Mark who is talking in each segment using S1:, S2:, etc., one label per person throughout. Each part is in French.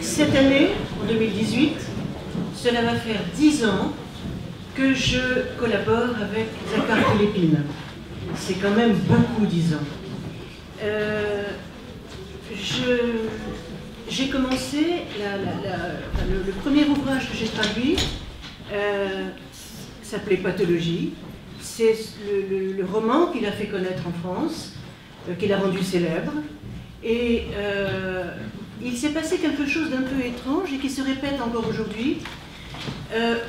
S1: Cette année, en 2018, cela va faire 10 ans que je collabore avec Zakhar Prilepine. C'est quand même beaucoup 10 ans. J'ai commencé, le premier ouvrage que j'ai traduit s'appelait Pathologie. C'est le roman qu'il a fait connaître en France, qu'il a rendu célèbre. Et il s'est passé quelque chose d'un peu étrange et qui se répète encore aujourd'hui.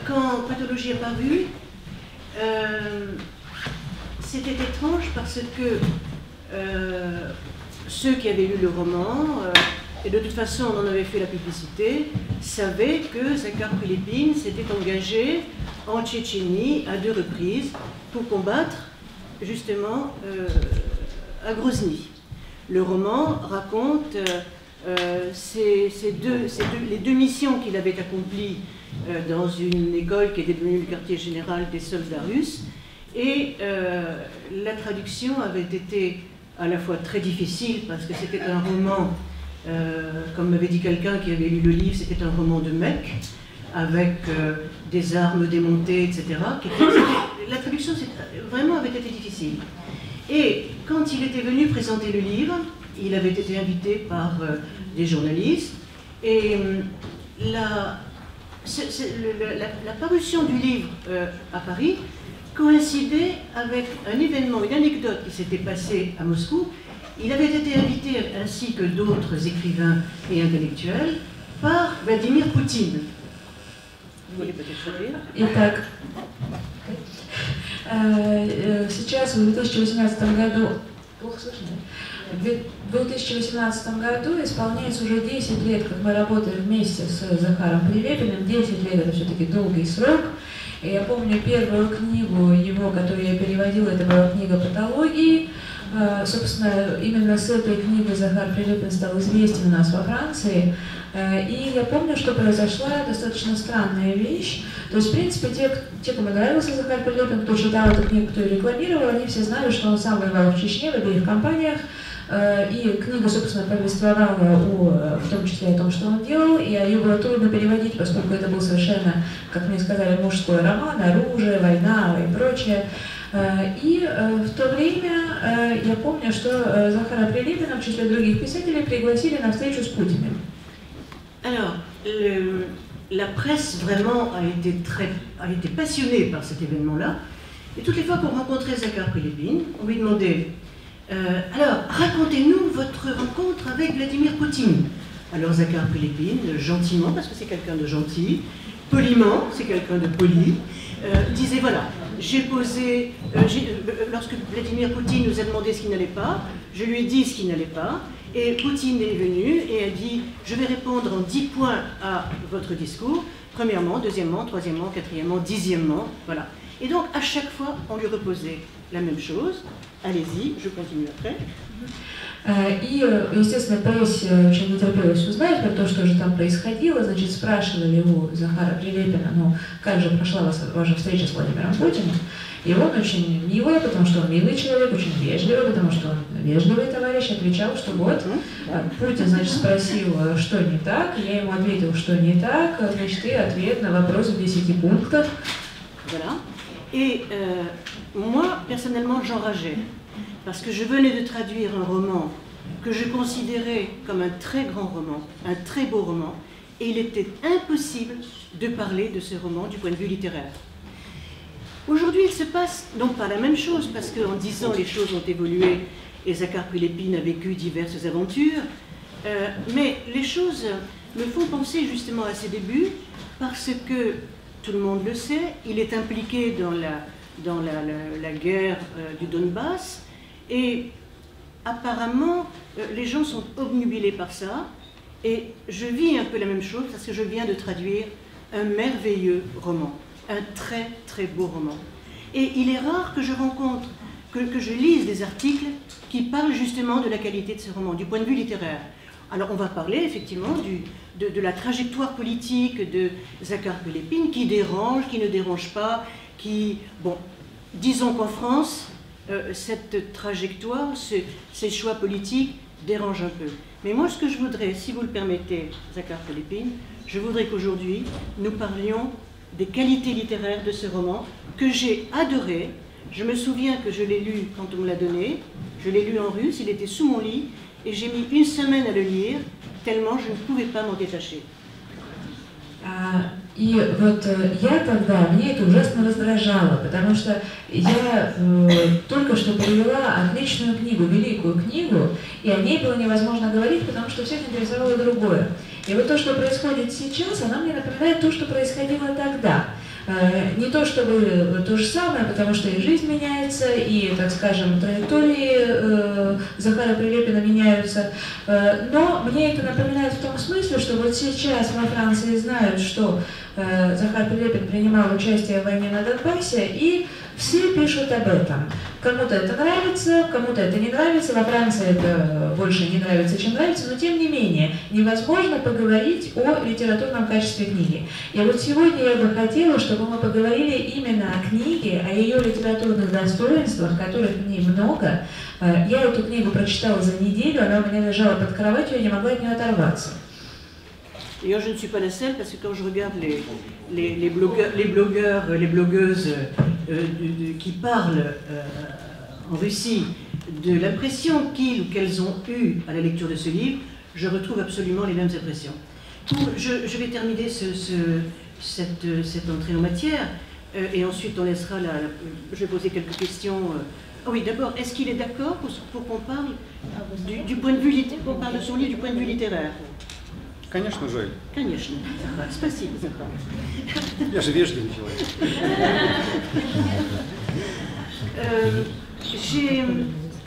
S1: Quand Pathologie est paru, c'était étrange parce que ceux qui avaient lu le roman, et de toute façon on en avait fait la publicité, savaient que Zakhar Prilepine s'était engagé en Tchétchénie à 2 reprises pour combattre justement à Grozny. Le roman raconte les 2 missions qu'il avait accomplies dans une école qui était devenue le quartier général des soldats russes. Et la traduction avait été à la fois très difficile parce que c'était un roman, comme m'avait dit quelqu'un qui avait lu le livre, c'était un roman de mec avec des armes démontées, etc. La traduction vraiment avait été difficile. Et quand il était venu présenter le livre, il avait été invité par des journalistes et la parution du livre à Paris coïncidait avec un événement, une anecdote qui s'était passée à Moscou. Il avait été invité, ainsi que d'autres écrivains et intellectuels, par Vladimir Poutine. Vous voulez peut-être dire?
S2: Итак, сейчас в 2018 году, плохо слышно, в 2018 году исполняется уже 10 лет, как мы работаем вместе с Захаром Прилепиным. 10 лет это все-таки долгий срок. И я помню первую книгу его, которую я переводила, это была книга «Патологии». Собственно, именно с этой книгой Захар Прилепин стал известен у нас во Франции. И я помню, что произошла достаточно странная вещь. То есть, в принципе, те кому нравился Захар Прилепин, кто читал эту книгу, кто ее рекламировал, они все знали, что он сам воевал в Чечне, в обеих компаниях. И книга, собственно, повествовала в том числе о том, что он делал, и ее было трудно переводить, поскольку это был совершенно, как мне сказали, мужской роман, оружие, война и прочее. И в то время я помню, что Захара Прилепина, в числе других писателей, пригласили на встречу с Путиным.
S1: Alors, la presse vraiment a été passionnée par cet événement-là. Et toutes les fois qu'on rencontrait Zakhar Prilepine, on lui demandait alors, racontez-nous votre rencontre avec Vladimir Poutine. Alors Zakhar Prilepine, gentiment, parce que c'est quelqu'un de gentil, poliment, c'est quelqu'un de poli, disait voilà, lorsque Vladimir Poutine nous a demandé ce qui n'allait pas, je lui ai dit ce qui n'allait pas, et Poutine est venu et a dit je vais répondre en 10 points à votre discours, premièrement, deuxièmement, troisièmement, quatrièmement, 10e, voilà. Et donc à chaque fois on lui reposait la même chose. Allez-y, je continue après.
S2: И, естественно, прессе очень не терпелось узнать про то, что же там происходило. Значит, спрашивали у Захара Прилепина, ну, как же прошла ваша встреча с Владимиром Путиным. И он очень милый, потому что он милый человек, очень вежливый, потому что он вежливый товарищ, отвечал, что вот, Путин, значит, спросил, что не так, я ему ответил, что не так, значит, и ответ на вопрос в 10 пунктах.
S1: Voilà. Et moi, personnellement, j'enrageais, parce que je venais de traduire un roman que je considérais comme un très grand roman, un très beau roman, et il était impossible de parler de ce roman du point de vue littéraire. Aujourd'hui, il se passe non pas la même chose, parce qu'en 10 ans, les choses ont évolué, et Zakhar Prilepine a vécu diverses aventures, mais les choses me font penser justement à ses débuts, parce que tout le monde le sait, il est impliqué dans la guerre du Donbass et apparemment les gens sont obnubilés par ça et je vis un peu la même chose parce que je viens de traduire un merveilleux roman, un très très beau roman. Et il est rare que je rencontre, que je lise des articles qui parlent justement de la qualité de ce roman, du point de vue littéraire. Alors on va parler effectivement de la trajectoire politique de Zakhar Prilepine qui dérange, qui ne dérange pas, qui... Bon, disons qu'en France, cette trajectoire, ces choix politiques dérange un peu. Mais moi, ce que je voudrais, si vous le permettez, Zakhar Prilepine, je voudrais qu'aujourd'hui, nous parlions des qualités littéraires de ce roman que j'ai adoré. Je me souviens que je l'ai lu quand on me l'a donné. Je l'ai lu en russe, il était sous mon lit, et j'ai mis une semaine à le lire, tellement je ne pouvais pas m'en détacher.
S2: И вот я тогда, мне это ужасно раздражало, потому что я только что перевела отличную книгу, великую книгу, и о ней было невозможно говорить, потому что всех интересовало другое. И вот то, что происходит сейчас, оно мне напоминает то, что происходило тогда. Не то чтобы то же самое, потому что и жизнь меняется, и, так скажем, траектории Захара Прилепина меняются, но мне это напоминает в том смысле, что вот сейчас во Франции знают, что Захар Прилепин принимал участие в войне на Донбассе, и все пишут об этом. Кому-то это нравится, кому-то это не нравится, во Франции это больше не нравится, чем нравится, но тем не менее невозможно поговорить о литературном качестве книги. И вот сегодня я бы хотела, чтобы мы поговорили именно о книге, о ее литературных достоинствах, которых в ней много. Я эту книгу прочитала за неделю, она у меня лежала под кроватью, я не могла от нее оторваться.
S1: D'ailleurs, je ne suis pas la seule parce que quand je regarde les blogueurs, les blogueuses qui parlent en Russie de l'impression qu'ils ou qu'elles ont eue à la lecture de ce livre, je retrouve absolument les mêmes impressions. Je vais terminer cette entrée en matière et ensuite on laissera je vais poser quelques questions. Ah oui, d'abord, est-ce qu'il est d'accord pour qu'on parle du point de vue littéraire, qu'on parle de son livre du point de vue littéraire?
S3: Конечно, Жаль.
S1: Конечно. Спасибо, Захар.
S3: Я же вежливый человек.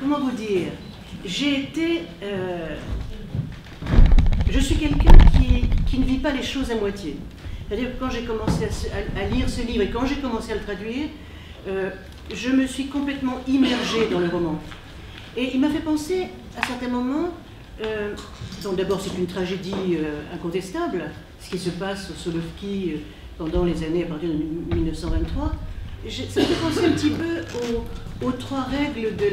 S1: Comment vous dire, je suis quelqu'un qui ne vit pas les choses à moitié. C'est-à-dire que quand j'ai commencé à lire ce livre et quand j'ai commencé à le traduire, je me suis complètement immergée dans le roman. Et il m'a fait penser à certains moments. Donc d'abord c'est une tragédie incontestable, ce qui se passe au Solovki pendant les années à partir de 1923. Ça me fait penser un petit peu aux trois règles de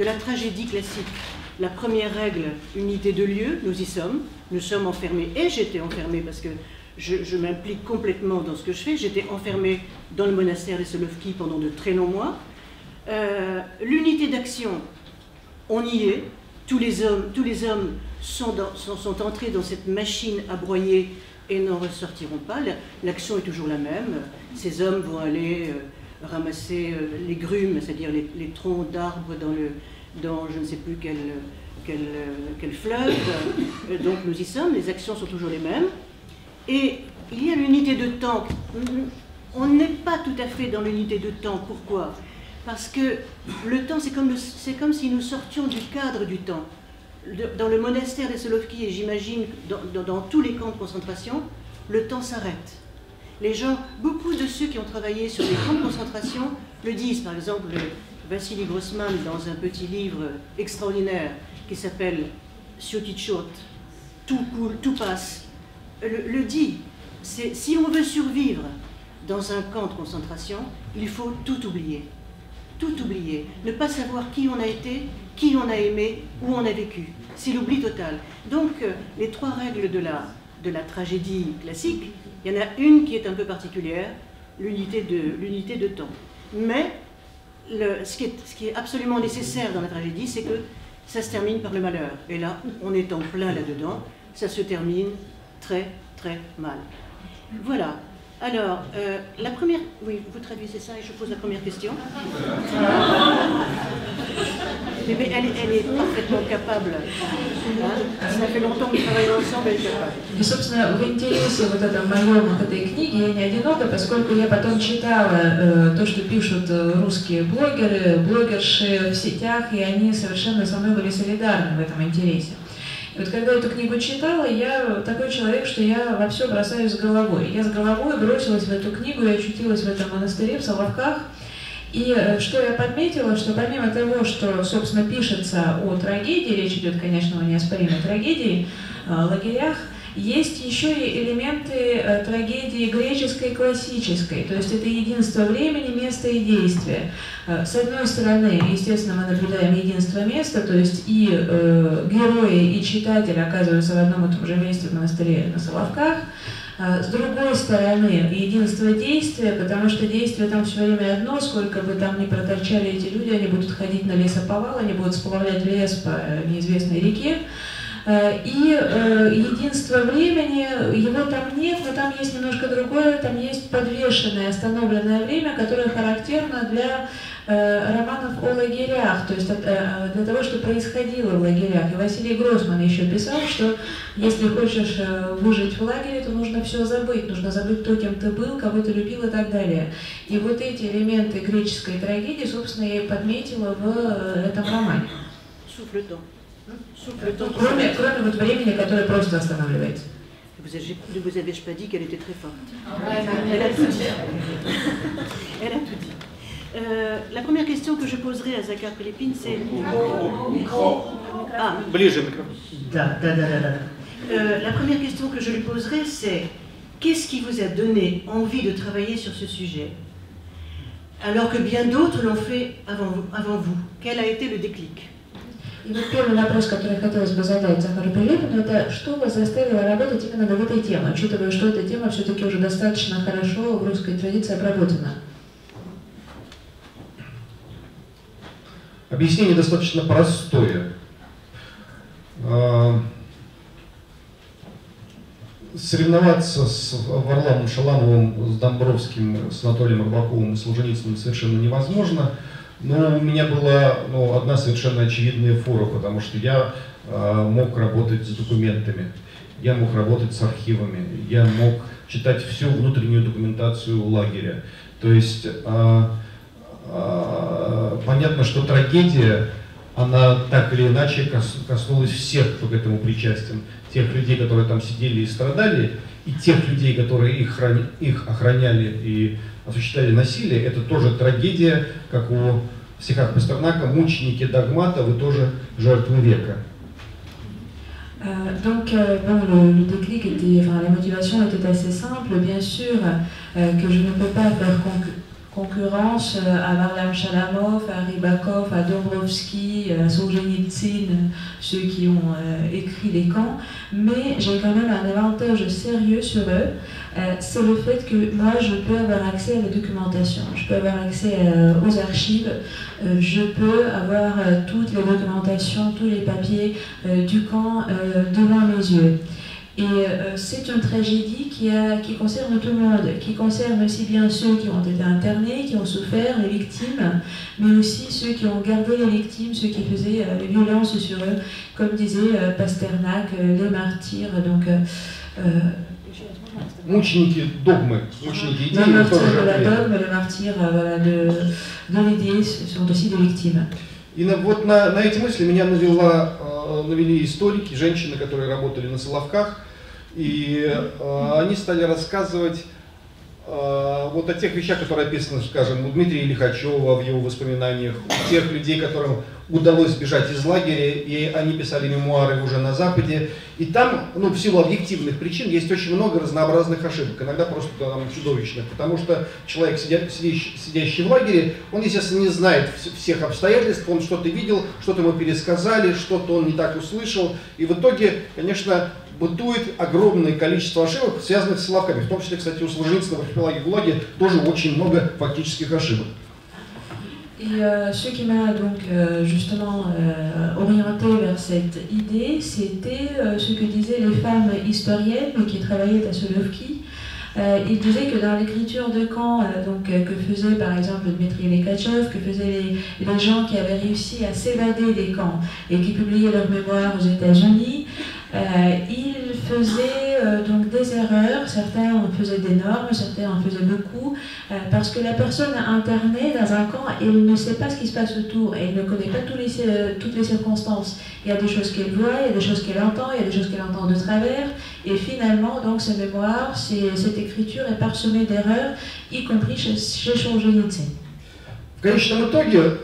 S1: la tragédie classique. La première règle, unité de lieu, nous y sommes, nous sommes enfermés, et j'étais enfermée parce que je m'implique complètement dans ce que je fais, j'étais enfermée dans le monastère des Solovki pendant de très longs mois. L'unité d'action, on y est. Tous les hommes sont entrés dans cette machine à broyer et n'en ressortiront pas. L'action est toujours la même. Ces hommes vont aller ramasser les grumes, c'est-à-dire les troncs d'arbres dans je ne sais plus quel fleuve. Donc nous y sommes, les actions sont toujours les mêmes. Et il y a l'unité de temps. On n'est pas tout à fait dans l'unité de temps. Pourquoi ? Parce que le temps, c'est comme si nous sortions du cadre du temps. Dans le monastère des Solovki, et j'imagine dans tous les camps de concentration, le temps s'arrête. Les gens, beaucoup de ceux qui ont travaillé sur les camps de concentration le disent. Par exemple, Vassili Grossman, dans un petit livre extraordinaire qui s'appelle Syotichot, tout coule, tout passe, le dit. Si on veut survivre dans un camp de concentration, il faut tout oublier. Tout oublier, ne pas savoir qui on a été, qui on a aimé, où on a vécu. C'est l'oubli total. Donc, les trois règles de la tragédie classique, il y en a une qui est un peu particulière, l'unité de temps. Mais, ce qui est absolument nécessaire dans la tragédie, c'est que ça se termine par le malheur. Et là, on est en plein là-dedans, ça se termine très, très mal. Voilà. Alors, la première... Oui, vous traduisez ça et je pose la première question. Mais elle est parfaitement capable. Hein? Ça fait longtemps que nous travaillons ensemble, elle est capable.
S2: И, собственно, в интересе вот моем к этой книге я не одинока, поскольку я потом читала то, что пишут русские блогеры, блогерши в сетях, и они совершенно со мной были солидарны в этом интересе. И вот когда эту книгу читала, я такой человек, что я во все бросаюсь с головой. Я с головой бросилась в эту книгу и очутилась в этом монастыре, в Соловках. И что я подметила, что помимо того, что, собственно, пишется о трагедии, речь идет, конечно, о неоспоримой трагедии, лагерях, Есть еще и элементы трагедии греческой классической, то есть это единство времени, места и действия. С одной стороны, естественно, мы наблюдаем единство места, то есть и герои, и читатель оказываются в одном и том же месте в монастыре на Соловках. С другой стороны, единство действия, потому что действие там все время одно, сколько бы там ни проторчали эти люди, они будут ходить на лесоповал, они будут сплавлять лес по неизвестной реке. И единство времени, его там нет, но там есть немножко другое, там есть подвешенное, остановленное время, которое характерно для романов о лагерях, то есть для того, что происходило в лагерях. И Василий Гроссман еще писал, что если хочешь выжить в лагере, то нужно все забыть, нужно забыть то, кем ты был, кого ты любил и так далее. И вот эти элементы греческой трагедии, собственно, я и подметила в этом романе. Кроме вот времени, которое просто останавливается.
S1: Ne vous avais-je pas dit qu'elle était très forte? Elle a tout dit. Elle a tout dit. La première question que je poserai à Zakhar Pilepin, c'est...
S3: Ah, ближе микрофон.
S1: La première question que je lui poserai, c'est qu'est-ce qui vous a donné envie de travailler sur ce sujet, alors que bien d'autres l'ont fait avant vous? Quel a été le déclic?
S2: И вот первый вопрос, который хотелось бы задать Захару Пилипину, это что вас заставило работать именно над этой темой, учитывая, что эта тема все-таки уже достаточно хорошо в русской традиции обработана?
S4: Объяснение достаточно простое. Соревноваться с Варламом Шаламовым, с Домбровским, с Анатолием Рыбаковым и Солженицыным совершенно невозможно. Но у меня была одна совершенно очевидная фора, потому что я мог работать с документами, я мог работать с архивами, я мог читать всю внутреннюю документацию лагеря. То есть понятно, что трагедия, она так или иначе коснулась всех, кто к этому причастен. Тех людей, которые там сидели и страдали, и тех людей, которые их охраняли и осуществляли насилие. Это тоже трагедия, как у Психах Пастернака, мученики догмата, вы тоже жертвы века.
S2: Donc, le déclic était, enfin, la motivation était assez simple. Bien sûr que je ne peux pas faire concurrence à Varlam Shalamov, à Rybakov, à Dombrowski, à Solzhenitsyn, ceux qui ont écrit les camps, mais j'ai quand même un avantage sérieux sur eux, c'est le fait que moi je peux avoir accès à la documentation, je peux avoir accès aux archives, je peux avoir toutes les documentations, tous les papiers du camp devant mes yeux. Et c'est une tragédie qui concerne tout le monde, qui concerne aussi bien ceux qui ont été internés, qui ont souffert, les victimes, mais aussi ceux qui ont gardé les victimes, ceux qui faisaient les violences sur eux, comme disait Pasternak, les martyrs. Donc,
S4: мученики догмы, мученики идеи.
S2: Les martyrs de la dogme, les martyrs de l'idée sont aussi des victimes.
S4: И вот на эти мысли меня навели историки, женщины, которые работали на Соловках, и они стали рассказывать вот о тех вещах, которые описаны, скажем, у Дмитрия Лихачева в его воспоминаниях, у тех людей, которым удалось сбежать из лагеря, и они писали мемуары уже на Западе. И там, в силу объективных причин, есть очень много разнообразных ошибок, иногда просто там чудовищных, потому что человек, сидящий в лагере, он, естественно, не знает всех обстоятельств, он что-то видел, что-то ему пересказали, что-то он не так услышал, и в итоге, конечно, бытует огромное количество ошибок, связанных с Соловками, в том числе, кстати, у Солженицына в архипелаге ГУЛАГе тоже очень много фактических ошибок.
S2: Et ce qui m'a donc justement orienté vers cette idée, c'était ce que disaient les femmes historiennes qui travaillaient à Solovki. Ils disaient que dans l'écriture de camp, que faisait par exemple Dmitri Likhachev, que faisaient les gens qui avaient réussi à s'évader des camps et qui publiaient leurs mémoires aux États-Unis, ils faisaient donc des erreurs, certains en faisaient d'énormes, certains en faisaient beaucoup, parce que la personne internée dans un camp, elle ne sait pas ce qui se passe autour, elle ne connaît pas toutes les circonstances. Il y a des choses qu'elle voit, il y a des choses qu'elle entend, il y a des choses qu'elle entend de travers, et finalement, donc, ces mémoires, cette écriture est parsemée d'erreurs, y compris chez Solzhenitsyn.
S4: В конечном итоге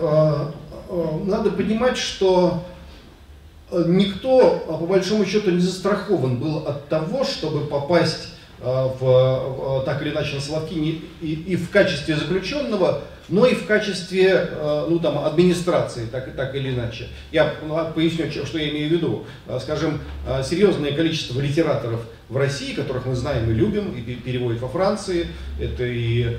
S4: надо понимать, что никто, по большому счету, не застрахован был от того, чтобы попасть так или иначе на Соловки и в качестве заключенного, но и в качестве администрации, так или иначе. Я поясню, что я имею в виду. Скажем, серьезное количество литераторов в России, которых мы знаем и любим, и переводят во Франции, это и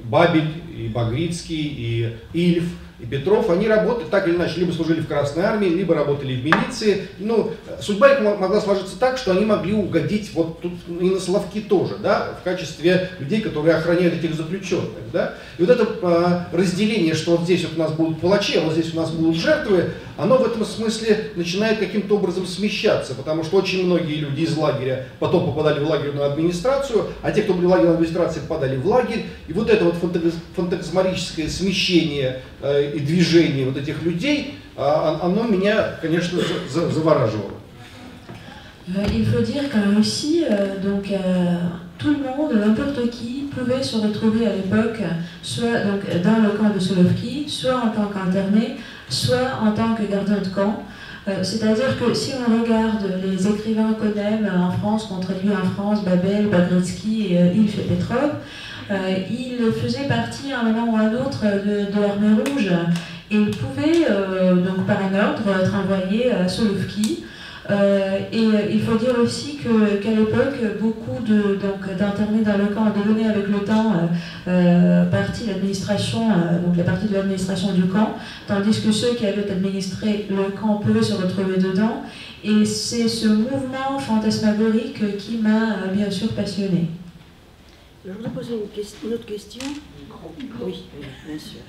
S4: Бабель, и Багрицкий, и Ильф, и Петров, они работали так или иначе, либо служили в Красной армии, либо работали в милиции. Судьба их могла сложиться так, что они могли угодить вот тут и на Соловки тоже, да, в качестве людей, которые охраняют этих заключенных. Да. И вот это разделение, что вот здесь вот у нас будут палачи, а вот здесь у нас будут жертвы, оно в этом смысле начинает каким-то образом смещаться, потому что очень многие люди из лагеря потом попадали в лагерную администрацию, а те, кто были в лагерной администрации, попадали в лагерь. И вот это вот фантасмагорическое смещение и движение вот этих людей, оно меня, конечно, завораживало.
S2: Il faut dire qu'en Russie, tout le monde, n'importe qui, pouvait se retrouver à l'époque, soit donc, dans le camp de Solovki, soit en tant qu'interné, soit en tant que gardien de camp. C'est-à-dire que si on regarde les écrivains qu'on aime en France, qu'on traduit en France, Babel, Bagridsky, Ilf et Petrov, ils faisaient partie à un moment ou à un autre de l'armée rouge et ils pouvaient, donc par un ordre, être envoyés à Solovki. Et il faut dire aussi qu'à l'époque, beaucoup d'internés dans le camp devenaient avec le temps partie de l'administration, donc la partie de l'administration du camp, tandis que ceux qui avaient administré le camp pouvaient se retrouver dedans. Et c'est ce mouvement fantasmagorique qui m'a bien sûr passionnée.
S1: Je voudrais poser une autre question. Oui, bien sûr.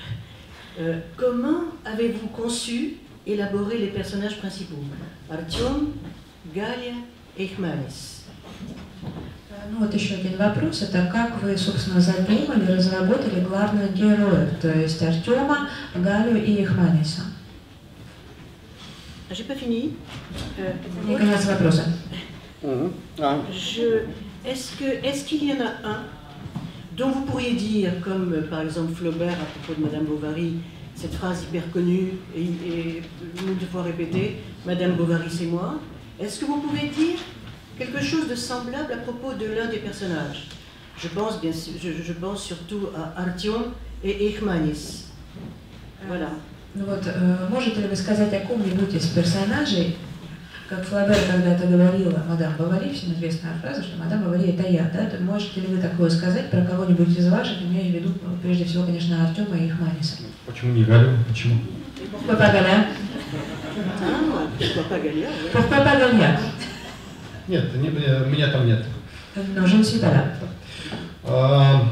S1: Comment avez-vous conçu, élaboré les personnages principaux? Артем, Галя и Ихманис.
S2: Ну вот еще один вопрос, это как вы, собственно, задумали, разработали главных героев, то есть Артема, Галю и Ихманиса?
S1: J'ai pas fini.
S2: Не конец вопроса.
S1: Est-ce qu'il y en a un dont vous pourriez dire, comme par exemple Flaubert à propos de Madame Bovary, cette phrase hyper connue et moult fois répétée, Madame Bovary c'est moi. Est-ce que vous pouvez dire quelque chose de semblable à propos de l'un des personnages? Je pense bien sûr, je pense surtout à Артем et Ихманис. Voilà.
S2: Ну вот, можете ли вы сказать о ком-нибудь из персонажей, как Флабер когда-то говорила Мадам Бовари, всем известная фраза, что Мадам Бовари это я, да? Можете ли вы такое сказать про кого-нибудь из ваших, имея в виду прежде всего, конечно, Артема и Ихманиса?
S4: Почему не Галю? Почему?
S2: Pourquoi pas Галя?
S1: Pourquoi pas Галя?
S2: Pourquoi pas Галя?
S4: Нет, меня там нет.
S2: Non, je ne suis pas là.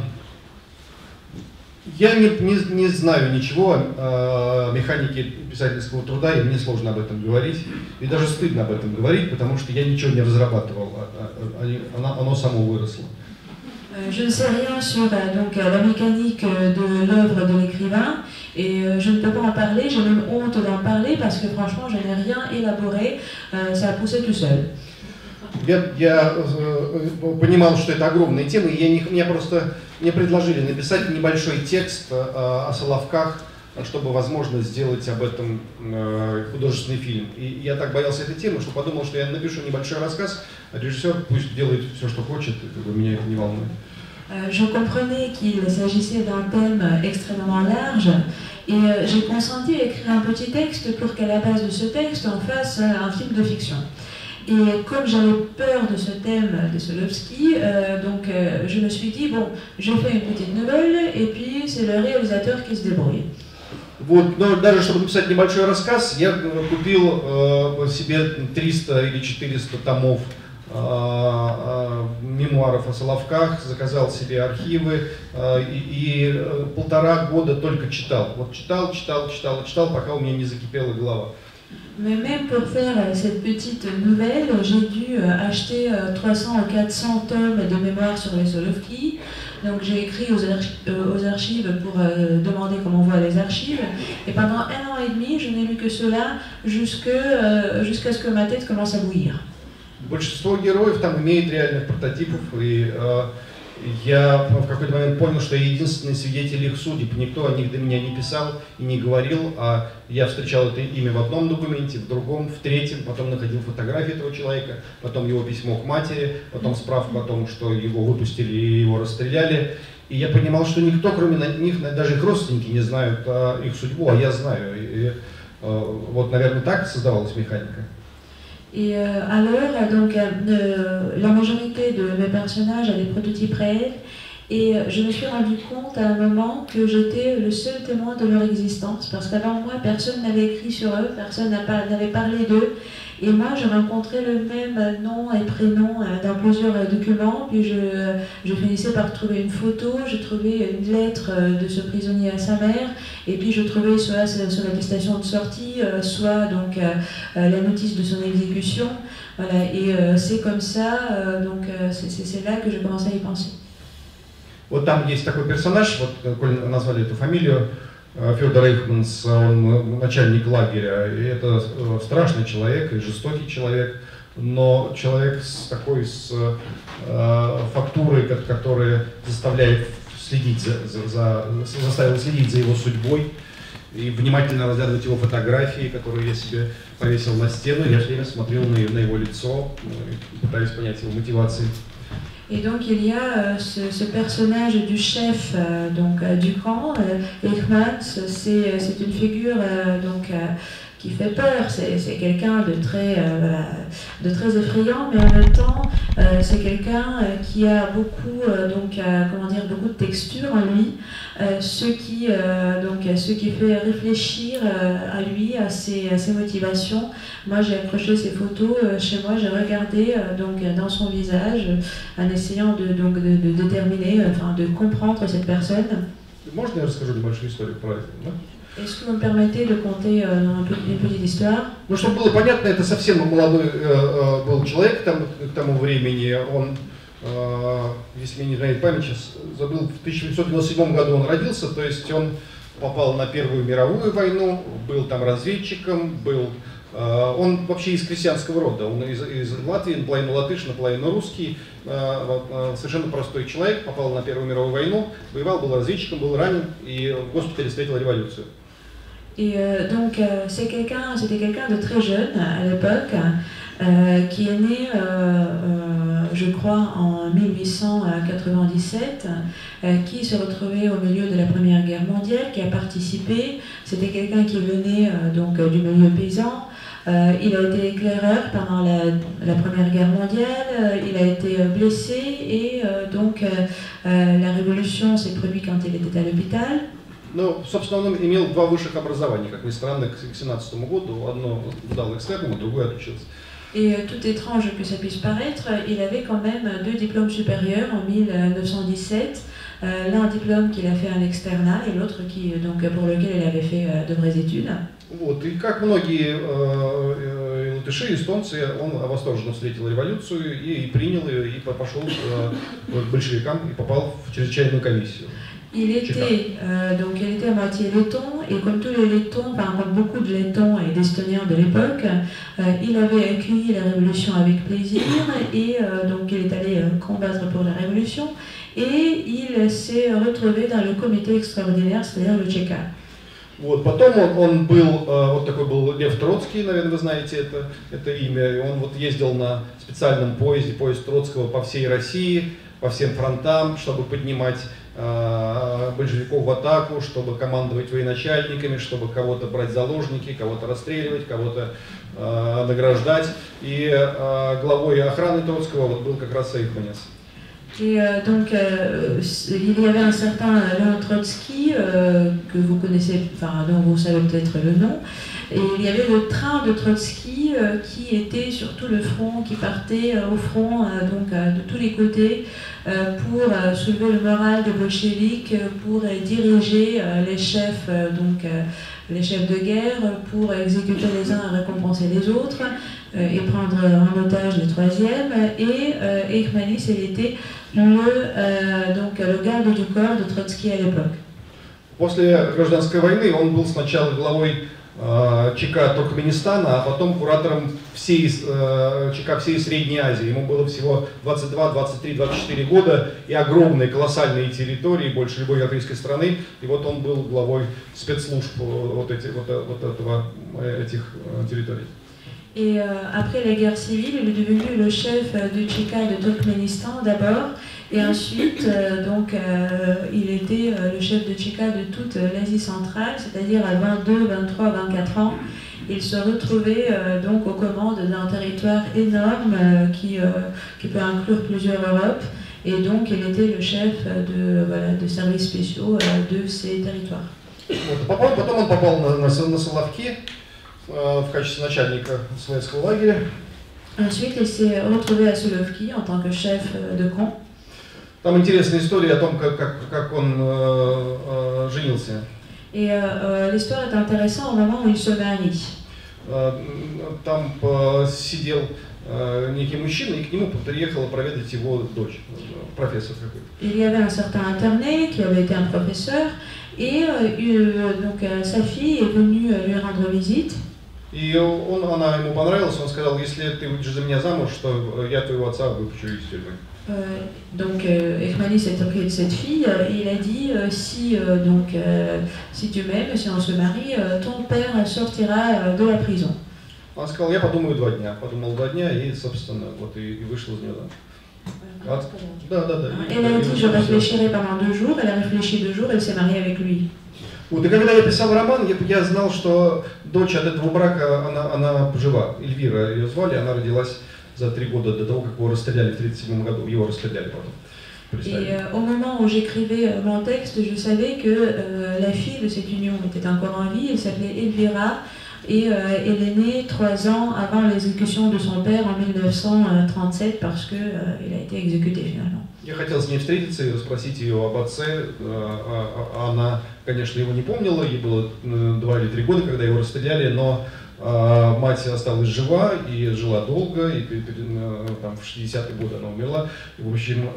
S4: Я не знаю ничего о механике писательского труда, и мне сложно об этом говорить. И даже стыдно об этом говорить, потому что я ничего не разрабатывал, оно само выросло.
S2: Je ne sais rien sur donc, la mécanique de l'œuvre de l'écrivain et je ne peux pas en parler, j'ai même honte d'en parler parce que franchement je n'ai rien élaboré, ça a poussé tout seul.
S4: Я понимал, что это огромная тема, и мне просто предложили написать небольшой текст о Соловках, чтобы, возможно, сделать об этом художественный фильм. И я так боялся этой темы, что подумал, что я напишу небольшой рассказ, а режиссер пусть делает все, что хочет, меня это не волнует.
S2: Je comprenais qu'il s'agissait d'un thème extrêmement large et j'ai consenti à écrire un petit texte pour qu'à la base de ce texte on fasse un film de fiction. Et comme j'avais peur de ce thème de Solovki, je me suis dit, bon, je fais une petite nouvelle et puis c'est le réalisateur qui se débrouille.
S4: Вот, но даже чтобы написать небольшой рассказ, я купил себе 300 или 400 томов мемуаров о Соловках, заказал себе архивы и 1,5 года только читал. Вот читал, пока у меня не закипела голова.
S2: Mais même pour faire cette petite nouvelle, j'ai dû acheter 300 ou 400 tomes de mémoire sur les Solovki. Donc j'ai écrit aux archives pour demander comment on voit les archives. Et pendant 1 an et demi, je n'ai lu que cela jusqu'à ce que ma tête commence à bouillir.
S4: Большинство героев там имеет реальных прототипов, и я в какой-то момент понял, что я единственный свидетель их судеб. Никто о них до меня не писал и не говорил, а я встречал это имя в одном документе, в другом, в третьем, потом находил фотографии этого человека, потом его письмо к матери, потом справку о том, что его выпустили и его расстреляли. И я понимал, что никто, кроме них, даже их родственники не знают их судьбу, а я знаю. И вот, наверное, так создавалась механика.
S2: Et alors, donc, la majorité de mes personnages a des prototypes réels, et je me suis rendu compte à un moment que j'étais le seul témoin de leur existence, parce qu'avant moi, personne n'avait écrit sur eux, personne n'avait parlé d'eux, et moi, je rencontrais le même nom et prénom dans plusieurs documents, puis je finissais par trouver une photo, je trouvais une lettre de ce prisonnier à sa mère, et puis je trouvais soit son attestation de sortie, soit donc la notice de son exécution, voilà, et c'est comme ça, donc c'est là que je commençais à y penser.
S4: Вот там есть такой персонаж, вот коль назвали эту фамилию, Федор Эйхманс, он начальник лагеря, и это страшный человек и жестокий человек, но человек с такой фактурой, которая заставляет заставила следить за его судьбой и внимательно разглядывать его фотографии, которые я себе повесил на стену. Я все время смотрел на его лицо, пытаясь понять его мотивации.
S2: Et donc il y a ce personnage du chef du camp, Eichmann, c'est une figure qui fait peur, c'est quelqu'un de très effrayant, mais en même temps c'est quelqu'un qui a beaucoup, beaucoup de texture en lui, ce qui fait réfléchir à lui, à ses motivations. Moi j'ai accroché ces photos chez moi, j'ai regardé dans son visage en essayant de déterminer, de comprendre cette personne.
S4: Можно я расскажу небольшую историю про это? Да?
S2: Est-ce que vous me permettez de conter une petite histoire?
S4: Ну, чтобы было понятно, это совсем молодой был человек к тому времени. Он, если мне не изменяет память, сейчас забыл, в 1997 году он родился, то есть он попал на Первую мировую войну, был там разведчиком, он вообще из крестьянского рода, он из Латвии, наполовину латыш, наполовину русский, совершенно простой человек, попал на Первую мировую войну, воевал, был разведчиком, был ранен и в госпитале встретил революцию.
S2: Et c'était quelqu'un de très jeune à l'époque, qui est né, je crois, en 1897, qui se retrouvait au milieu de la Première Guerre mondiale, qui a participé. C'était quelqu'un qui venait du milieu paysan. Il a été éclaireur pendant la Première Guerre mondiale, il a été blessé et la révolution s'est produite quand il était à l'hôpital.
S4: Ну, собственно, он имел два высших образования, как ни странно, к 1917 году. Одно сдал экстерном, а другое отучился.
S2: Et tout étrange que ça puisse paraître, il avait quand même 2 diplômes supérieurs en 1917. L'un diplôme qu'il a fait en externat et l'autre pour lequel il avait fait de vraies études.
S4: Вот, и как многие латыши, эстонцы, он восторженно встретил революцию и принял ее, и пошел к большевикам и попал в чрезвычайную комиссию.
S2: Il était à moitié letton, et comme tous les lettons, comme beaucoup de lettons et d'estoniens de l'époque, il avait accueilli la révolution avec plaisir, et il est allé combattre pour la révolution, et il s'est retrouvé dans le comité extraordinaire, c'est-à-dire le ЧК.
S4: Вот, потом он был, вот такой был Лев Троцкий, наверное, вы знаете это имя, и он вот ездил на специальном поезде, поезд Троцкого по всей России, по всем фронтам, чтобы поднимать большевиков в атаку, чтобы командовать военачальниками, чтобы кого-то брать в заложники, кого-то расстреливать, кого-то награждать. И главой охраны Троцкого вот был как раз Эйхманс.
S2: Et il y avait un certain Léon Trotsky que vous connaissez, dont vous savez peut-être le nom, et il y avait le train de Trotsky qui était sur tout le front, qui partait au front de tous les côtés pour soulever le moral des bolcheviks, pour diriger les chefs de guerre, pour exécuter les uns et récompenser les autres, et prendre en otage les troisièmes. Et Eichmannis, il était le garde du corps de Trotsky à l'époque.
S4: После гражданской войны он был сначала главой ЧК Туркменистана, а потом куратором всей ЧК всей Средней Азии. Ему было всего 22, 23, 24 года и огромные колоссальные территории, больше любой европейской страны. И вот он был главой спецслужб этих территорий.
S2: Et après la guerre civile, il est devenu le chef du Tchéka de Turkménistan d'abord, et ensuite il était le chef de Tchéka de toute l'Asie centrale, c'est-à-dire à 22, 23, 24 ans. Il se retrouvait donc aux commandes d'un territoire énorme qui peut inclure plusieurs Europes, et donc il était le chef de services spéciaux de ces territoires.
S4: Потом он попал на Соловки в качестве начальника советского лагеря.
S2: Ensuite, il s'est retrouvé à Solovki en tant que chef de camp.
S4: Там интересная история о том, как он женился.
S2: Et l'histoire est intéressante au moment où il se marie.
S4: Там сидел некий мужчина, и к нему приехала проведать его дочь, профессор какой-то.
S2: Il y avait un certain interné qui avait été un professeur, et sa fille est venue lui rendre visite.
S4: И она ему понравилась, он сказал, если ты выйдешь за меня замуж, что я твоего отца выпущу из тюрьмы.
S2: Donc Ekmani s'est occupé de cette fille et il a dit si tu m'aimes, si on se marie, ton père sortira de la prison.
S4: Он сказал, я подумаю 2 дня. Подумал 2 дня и, собственно, вот и вышел из нее замуж. Да.
S2: Elle a dit je réfléchirai pendant 2 jours, elle a réfléchi 2 jours, elle s'est mariée avec lui.
S4: Вот, и когда я писал роман, я знал, что дочь от этого брака, она жива. Эльвира ее звали, она родилась за 3 года до того, как его расстреляли в 1937 году. Его расстреляли потом.
S2: Et au moment où j'écrivais mon texte, je savais que la fille de cette union était encore en vie, elle s'appelait Elvira, et elle est née 3 ans avant l'exécution de son père en 1937 parce qu'il a été exécuté finalement.
S4: Я хотел с ней встретиться и спросить ее об отце. Она, конечно, его не помнила, ей было 2 или 3 года, когда его расстреляли, но мать осталась жива и жила долго, и там, в 60-е годы она умерла. И, в общем,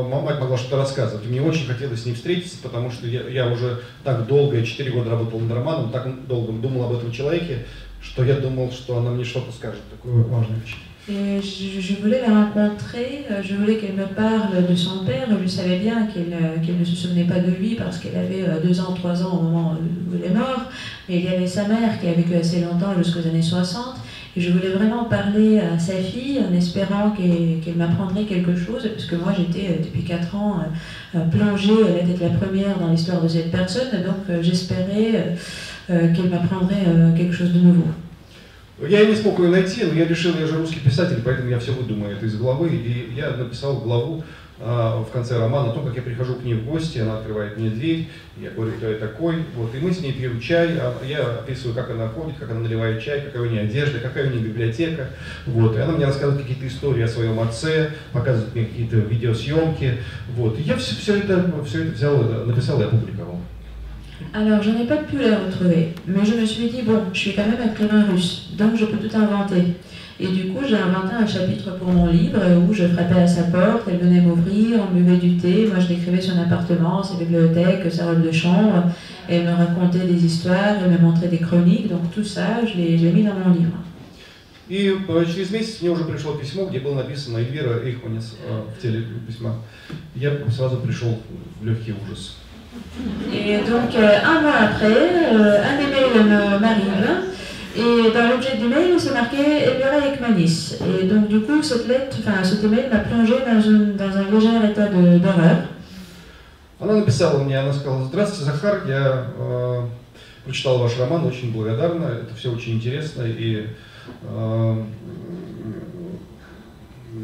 S4: мать могла что-то рассказывать. И мне очень хотелось с ней встретиться, потому что я уже так долго, 4 года работал над романом, так долго думал об этом человеке, что я думал, что она мне что-то скажет, такое важное вещь.
S2: Et je voulais la rencontrer, je voulais qu'elle me parle de son père. Je savais bien qu'elle ne se souvenait pas de lui parce qu'elle avait 2 ans, 3 ans au moment où il est mort. Mais il y avait sa mère qui a vécu assez longtemps, jusqu'aux années 60. Et je voulais vraiment parler à sa fille en espérant qu'elle m'apprendrait quelque chose. Parce que moi j'étais depuis 4 ans plongée, elle était la première dans l'histoire de cette personne. Donc j'espérais qu'elle m'apprendrait quelque chose de nouveau.
S4: Я не смог ее найти, но я решил, я же русский писатель, поэтому я все выдумаю это из головы. И я написал главу в конце романа о том, как я прихожу к ней в гости, она открывает мне дверь, я говорю, кто я такой, вот, и мы с ней пьем чай, я описываю, как она ходит, как она наливает чай, какая у нее одежда, какая у нее библиотека, вот, и она мне рассказывает какие-то истории о своем отце, показывает мне какие-то видеосъемки, вот, и я все это взял, написал и опубликовал.
S2: Alors, je n'ai pas pu la retrouver, mais je me suis dit, bon, je suis quand même écrivain russe, donc je peux tout inventer. Et du coup, j'ai inventé un chapitre pour mon livre où je frappais à sa porte, elle venait m'ouvrir, on buvait du thé, moi je décrivais son appartement, sa bibliothèque, sa robe de chambre, elle me racontait des histoires, elle me montrait des chroniques, donc tout ça, je l'ai mis dans mon livre.
S4: И через месяц мне уже пришло письмо, где было написано Эльвира Эйхманис в теле письма. Я сразу пришел в легкий ужас.
S2: Et donc, 1 mois après, un email m'arrive, et dans l'objet du mail, c'est marqué Elvira Ekmanis. Et donc, du coup, cet email m'a plongé dans un léger état d'horreur.
S4: Она написала мне, она сказала, здравствуйте, Захар, я прочитал ваш роман, очень благодарна, это все очень интересно и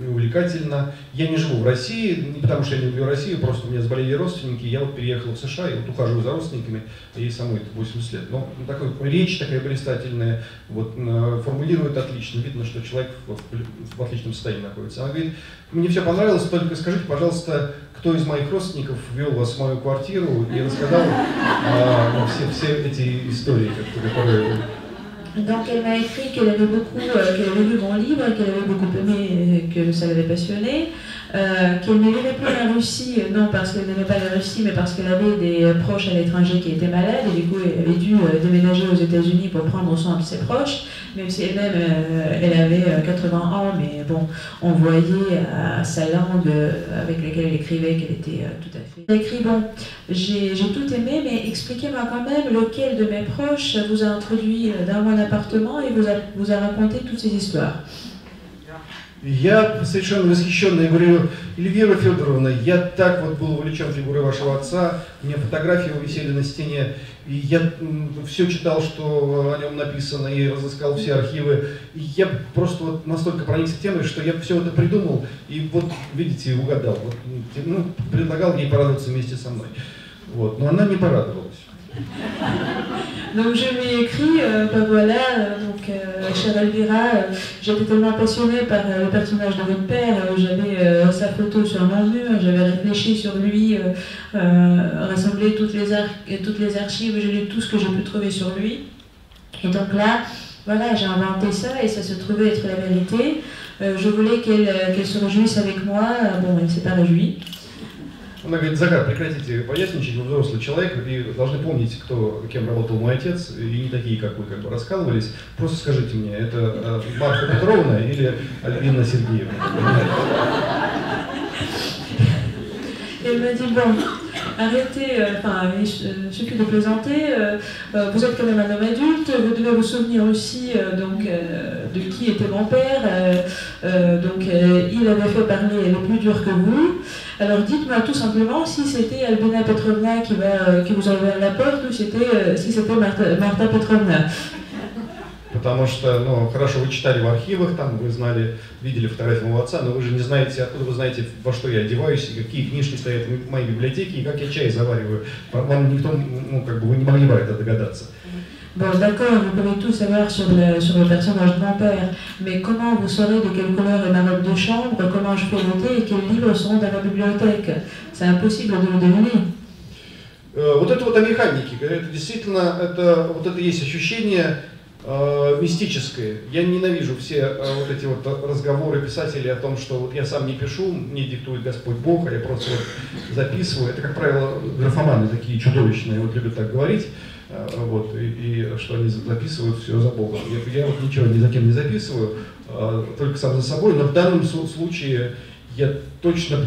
S4: увлекательно. Я не живу в России, не потому что я не люблю Россию, просто у меня заболели родственники, я вот переехал в США и вот ухаживаю за родственниками, ей самой 80 лет. Но речь такая блистательная, вот, формулирует отлично, видно, что человек в отличном состоянии находится. Она говорит, мне все понравилось, только скажите, пожалуйста, кто из моих родственников ввел вас в мою квартиру и рассказал все эти истории, которые...
S2: Donc elle m'a écrit qu'elle avait lu mon livre, qu'elle avait beaucoup aimé, que ça l'avait passionné. qu'elle ne vivait plus en Russie, non parce qu'elle n'aimait pas la Russie, mais parce qu'elle avait des proches à l'étranger qui étaient malades, et du coup elle avait dû déménager aux États-Unis pour prendre soin de ses proches, même si elle-même elle avait 80 ans, mais bon, on voyait à sa langue avec laquelle elle écrivait qu'elle était tout à fait... Elle écrit, bon, j'ai tout aimé, mais expliquez-moi quand même lequel de mes proches vous a introduit dans mon appartement et vous a raconté toutes ces histoires.
S4: Я совершенно восхищенный говорю: Эльвира Федоровна, я так вот был увлечен фигурой вашего отца, у меня фотографии висели на стене, и я все читал, что о нем написано, и разыскал все архивы, и я просто вот настолько проникся темой, что я все это придумал, и вот, видите, угадал, вот, ну, предлагал ей порадоваться вместе со мной, вот, но она не порадовалась.
S2: Donc je lui ai écrit, ben voilà, chère Elvira, j'étais tellement passionnée par le personnage de votre père, j'avais sa photo sur mon mur, j'avais réfléchi sur lui, rassemblé toutes les archives, j'ai lu tout ce que j'ai pu trouver sur lui. Et donc là, voilà, j'ai inventé ça et ça se trouvait être la vérité. Je voulais qu'elle se réjouisse avec moi, bon, elle ne s'est pas réjouie.
S4: Она говорит: Захар, прекратите поясничать, вы взрослый человек, и должны помнить, кем работал мой отец, и не такие, как вы, как бы раскалывались. Просто скажите мне, это Марфа Петровна или Альбина Сергеевна?
S2: Elle m'a dit, bon, arrêtez, enfin, il suffit de plaisanter, vous êtes quand même un homme adulte, vous devez vous souvenir aussi de qui était mon père, il avait fait parler le plus dur que vous. Alors dites-moi tout simplement si c'était Albina Petrovna qui vous a ouvert la porte ou si c'était Marta Petrovna.
S4: Потому что, ну, хорошо, вы читали в архивах, там вы знали, видели фотографию моего отца, но вы же не знаете, откуда вы знаете, во что я одеваюсь, и какие книжки стоят в моей библиотеке, и как я чай завариваю. Вам никто, ну, как бы вы не могли бы это догадаться.
S2: Bon, d'accord, vous pouvez tout savoir sur le personnage de mon père, mais comment vous saurez de quelle couleur est ma robe de chambre, comment je fais voter et quels livres sont dans la bibliothèque? C'est impossible de le deviner.
S4: Вот это вот о механике, это действительно, вот это есть ощущение мистическое. Я ненавижу все вот эти вот разговоры писателей о том, что вот я сам не пишу, мне диктует Господь Бог, а я просто вот записываю. Это, как правило, графоманы такие чудовищные, вот любят так говорить. Вот, и что они записывают все за Богом. Я вот ничего ни за кем не записываю, только сам за собой, но в данном случае я точно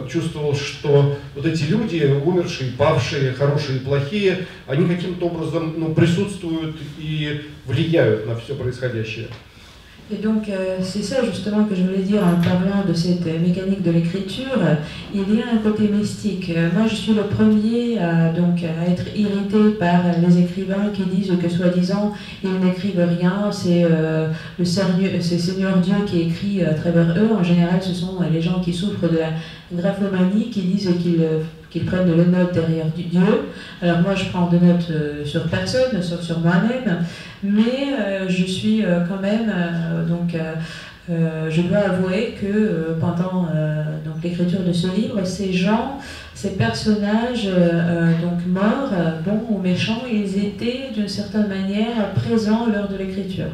S4: чувствовал, что вот эти люди, умершие, павшие, хорошие и плохие, они каким-то образом присутствуют и влияют на все происходящее.
S2: Et donc c'est ça justement que je voulais dire en parlant de cette mécanique de l'écriture. Il y a un côté mystique. Moi je suis le premier à être irrité par les écrivains qui disent que soi-disant ils n'écrivent rien, c'est Seigneur Dieu qui écrit à travers eux. En général ce sont les gens qui souffrent de la graphomanie qui disent qu'ils prennent de notes derrière Dieu. Alors moi je prends de notes sur personne, sauf sur moi-même, mais je suis quand même, je dois avouer que pendant l'écriture de ce livre, ces gens, ces personnages morts, bons ou méchants, ils étaient d'une certaine manière présents lors de l'écriture.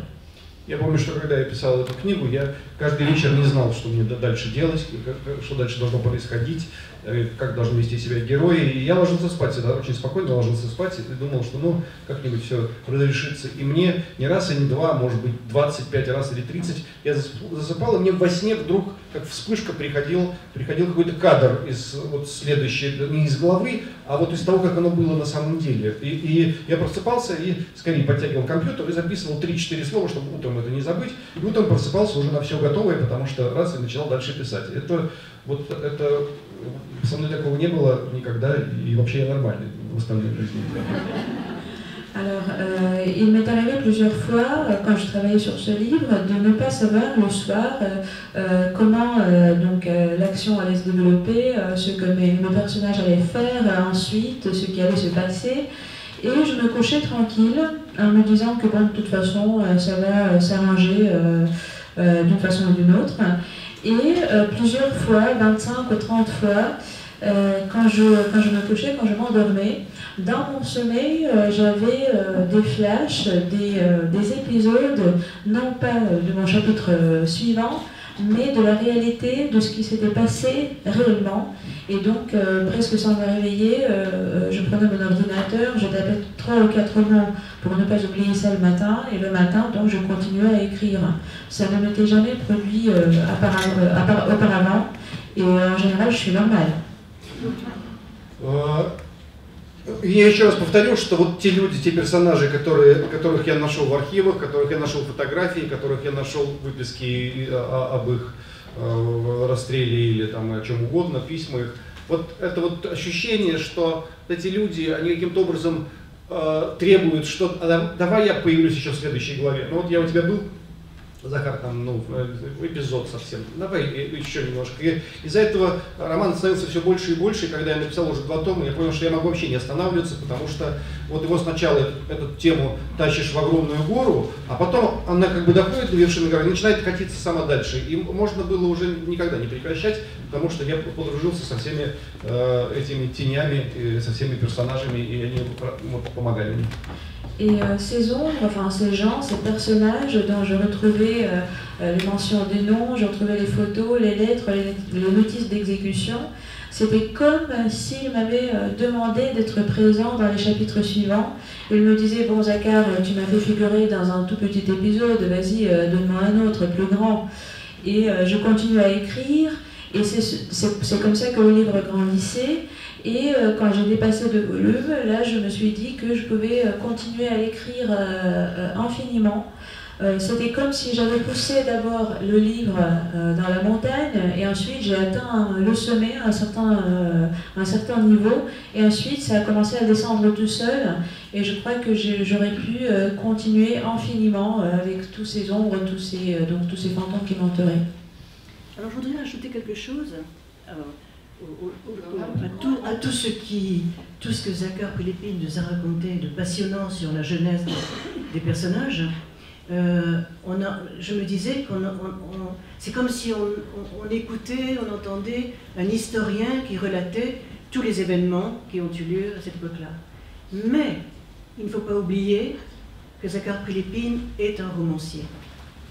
S4: Я помню, что когда я писал эту книгу, я каждый вечер не знал, что мне дальше делать, что дальше должно происходить, как должны вести себя герои. И я ложился спать, всегда очень спокойно ложился спать и думал, что как-нибудь все разрешится. И мне не раз и не два, может быть 25 раз или 30, я засыпал, и мне во сне вдруг, как вспышка, приходил какой-то кадр из следующий, не из головы, а вот из того, как оно было на самом деле. И я просыпался и скорее подтягивал компьютер и записывал 3-4 слова, чтобы утром это не забыть. И утром просыпался уже на все готовое, потому что раз и начинал дальше писать. Это со мной такого не было никогда, и вообще я нормальный в остальной жизни.
S2: Alors, il m'est arrivé plusieurs fois, quand je travaillais sur ce livre, de ne pas savoir le soir comment l'action allait se développer, ce que mes personnages allaient faire ensuite, ce qui allait se passer. Et je me couchais tranquille en me disant que bon, de toute façon, ça va s'arranger d'une façon ou d'une autre. Et plusieurs fois, 25 ou 30 fois, quand je me couchais, quand je m'endormais, dans mon sommeil, j'avais des flashs, des épisodes, non pas de mon chapitre suivant, mais de la réalité de ce qui s'était passé réellement. Et donc, presque sans me réveiller, je prenais mon ordinateur, je tapais 3 ou 4 mots pour ne pas oublier ça le matin, et le matin, donc, je continuais à écrire. Ça ne m'était jamais produit auparavant, et en général, je suis normale.
S4: Я еще раз повторю, что вот те люди, те персонажи, которых я нашел в архивах, которых я нашел фотографии, которых я нашел выписки об их расстреле или там о чем угодно, письма их, вот это вот ощущение, что эти люди, они каким-то образом требуют, что давай я появлюсь еще в следующей главе. Ну вот я у тебя был, Захар, там, ну, эпизод совсем, давай еще немножко. И из-за этого роман становился все больше и больше, и когда я написал уже 2 тома, я понял, что я могу вообще не останавливаться, потому что вот его сначала эту тему тащишь в огромную гору, а потом она как бы доходит до вершины горы и начинает катиться сама дальше. И можно было уже никогда не прекращать, потому что я подружился со всеми этими тенями, со всеми персонажами, и они помогали мне.
S2: Et ces ombres, enfin ces gens, ces personnages dont je retrouvais les mentions des noms, je retrouvais les photos, les lettres, les notices d'exécution, c'était comme s'ils m'avaient demandé d'être présent dans les chapitres suivants. Ils me disaient, bon Zachar, tu m'as fait figurer dans un tout petit épisode, vas-y, donne-moi un autre, plus grand. Et je continue à écrire, et c'est comme ça que le livre grandissait. Et quand j'ai dépassé 2 volumes, là je me suis dit que je pouvais continuer à écrire infiniment. C'était comme si j'avais poussé d'abord le livre dans la montagne et ensuite j'ai atteint le sommet, un certain niveau, et ensuite ça a commencé à descendre tout seul, et je crois que j'aurais pu continuer infiniment avec tous ces ombres, tous ces fantômes qui m'entouraient.
S1: Alors je voudrais ajouter quelque chose. À tout ce que Zachar Prelipin nous a raconté de passionnant sur la jeunesse des personnages, je me disais c'est comme si on écoutait, on entendait un historien qui relatait tous les événements qui ont eu lieu à cette époque-là. Mais il ne faut pas oublier que Zachar Prelipin est un romancier,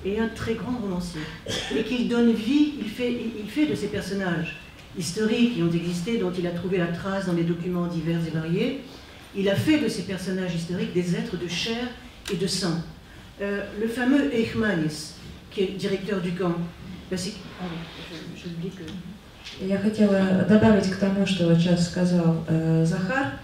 S1: et un très grand romancier, et qu'il donne vie, il fait de ces personnages historiques qui ont existé, dont il a trouvé la trace dans les documents divers et variés, il a fait de ces personnages historiques des êtres de chair et de sang. Le fameux Eichmannis, qui est directeur du camp, je dis que...
S2: Я хотела добавить к тому, что вот сейчас сказал Захар.